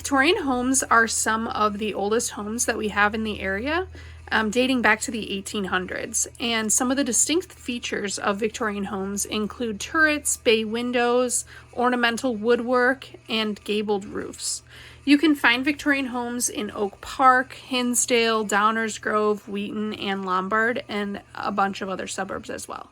Victorian homes are some of the oldest homes that we have in the area, dating back to the 1800s. And some of the distinct features of Victorian homes include turrets, bay windows, ornamental woodwork, and gabled roofs. You can find Victorian homes in Oak Park, Hinsdale, Downers Grove, Wheaton, and Lombard, and a bunch of other suburbs as well.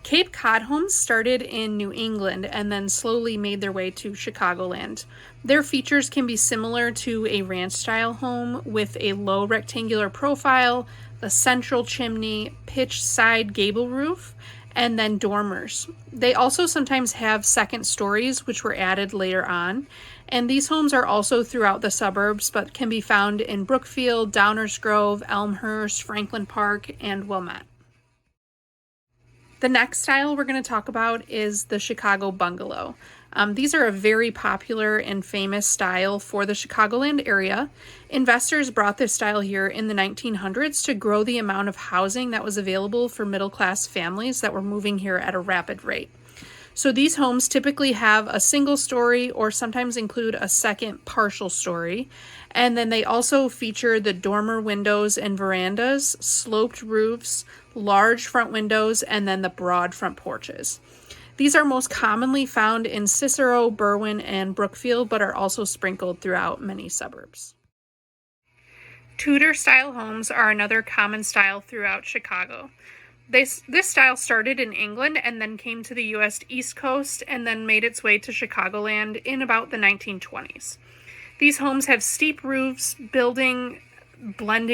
Cape Cod homes started in New England and then slowly made their way to Chicagoland. Their features can be similar to a ranch-style home with a low rectangular profile, a central chimney, pitched side gable roof, and then dormers. They also sometimes have second stories, which were added later on. And these homes are also throughout the suburbs, but can be found in Brookfield, Downers Grove, Elmhurst, Franklin Park, and Wilmette. The next style we're going to talk about is the Chicago bungalow. These are a very popular and famous style for the Chicagoland area. Investors brought this style here in the 1900s to grow the amount of housing that was available for middle-class families that were moving here at a rapid rate. So these homes typically have a single story or sometimes include a second partial story. And then they also feature the dormer windows and verandas, sloped roofs, large front windows, and then the broad front porches. These are most commonly found in Cicero, Berwyn, and Brookfield, but are also sprinkled throughout many suburbs. Tudor-style homes are another common style throughout Chicago. This style started in England and then came to the U.S. East Coast and then made its way to Chicagoland in about the 1920s. These homes have steep roofs, blending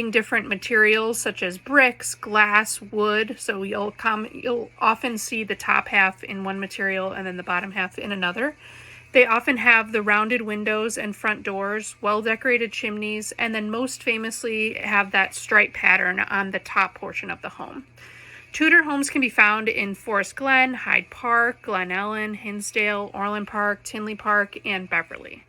different materials such as bricks, glass, wood. So you'll often see the top half in one material and then the bottom half in another. They often have the rounded windows and front doors, well-decorated chimneys, and then most famously have that stripe pattern on the top portion of the home. Tudor homes can be found in Forest Glen, Hyde Park, Glen Ellen, Hinsdale, Orland Park, Tinley Park, and Beverly.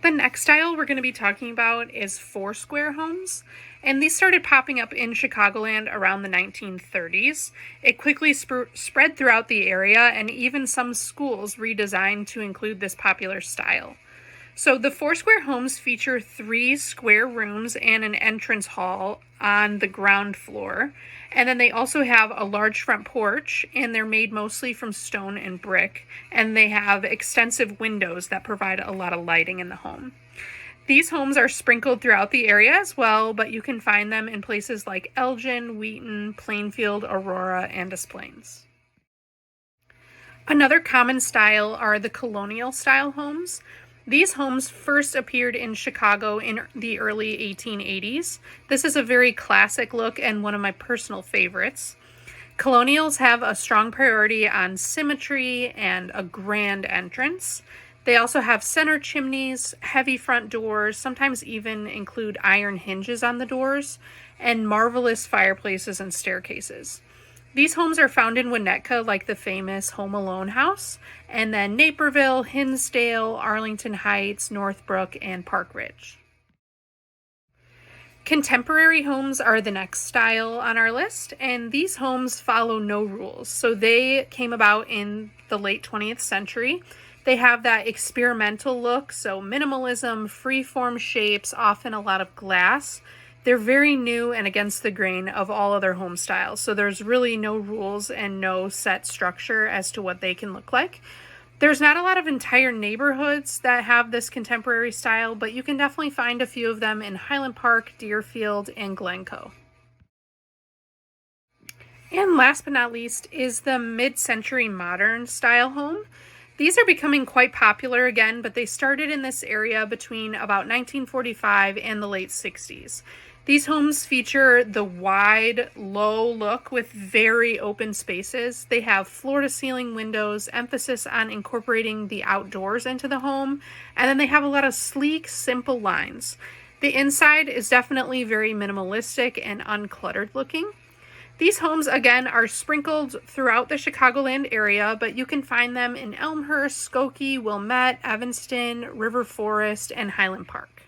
The next style we're going to be talking about is four-square homes, and these started popping up in Chicagoland around the 1930s. It quickly spread throughout the area, and even some schools redesigned to include this popular style. So the four-square homes feature 3 square rooms and an entrance hall on the ground floor. And then they also have a large front porch, and they're made mostly from stone and brick. And they have extensive windows that provide a lot of lighting in the home. These homes are sprinkled throughout the area as well, but you can find them in places like Elgin, Wheaton, Plainfield, Aurora, and Des Plaines. Another common style are the colonial style homes. These homes first appeared in Chicago in the early 1880s. This is a very classic look and one of my personal favorites. Colonials have a strong priority on symmetry and a grand entrance. They also have center chimneys, heavy front doors, sometimes even include iron hinges on the doors, and marvelous fireplaces and staircases. These homes are found in Winnetka, like the famous Home Alone house, and then Naperville, Hinsdale, Arlington Heights, Northbrook, and Park Ridge. Contemporary homes are the next style on our list, and these homes follow no rules. So they came about in the late 20th century. They have that experimental look, so minimalism, free-form shapes, often a lot of glass. They're very new and against the grain of all other home styles, so there's really no rules and no set structure as to what they can look like. There's not a lot of entire neighborhoods that have this contemporary style, but you can definitely find a few of them in Highland Park, Deerfield, and Glencoe. And last but not least is the mid-century modern style home. These are becoming quite popular again, but they started in this area between about 1945 and the late 60s. These homes feature the wide, low look with very open spaces. They have floor-to-ceiling windows, emphasis on incorporating the outdoors into the home, and then they have a lot of sleek, simple lines. The inside is definitely very minimalistic and uncluttered looking. These homes, again, are sprinkled throughout the Chicagoland area, but you can find them in Elmhurst, Skokie, Wilmette, Evanston, River Forest, and Highland Park.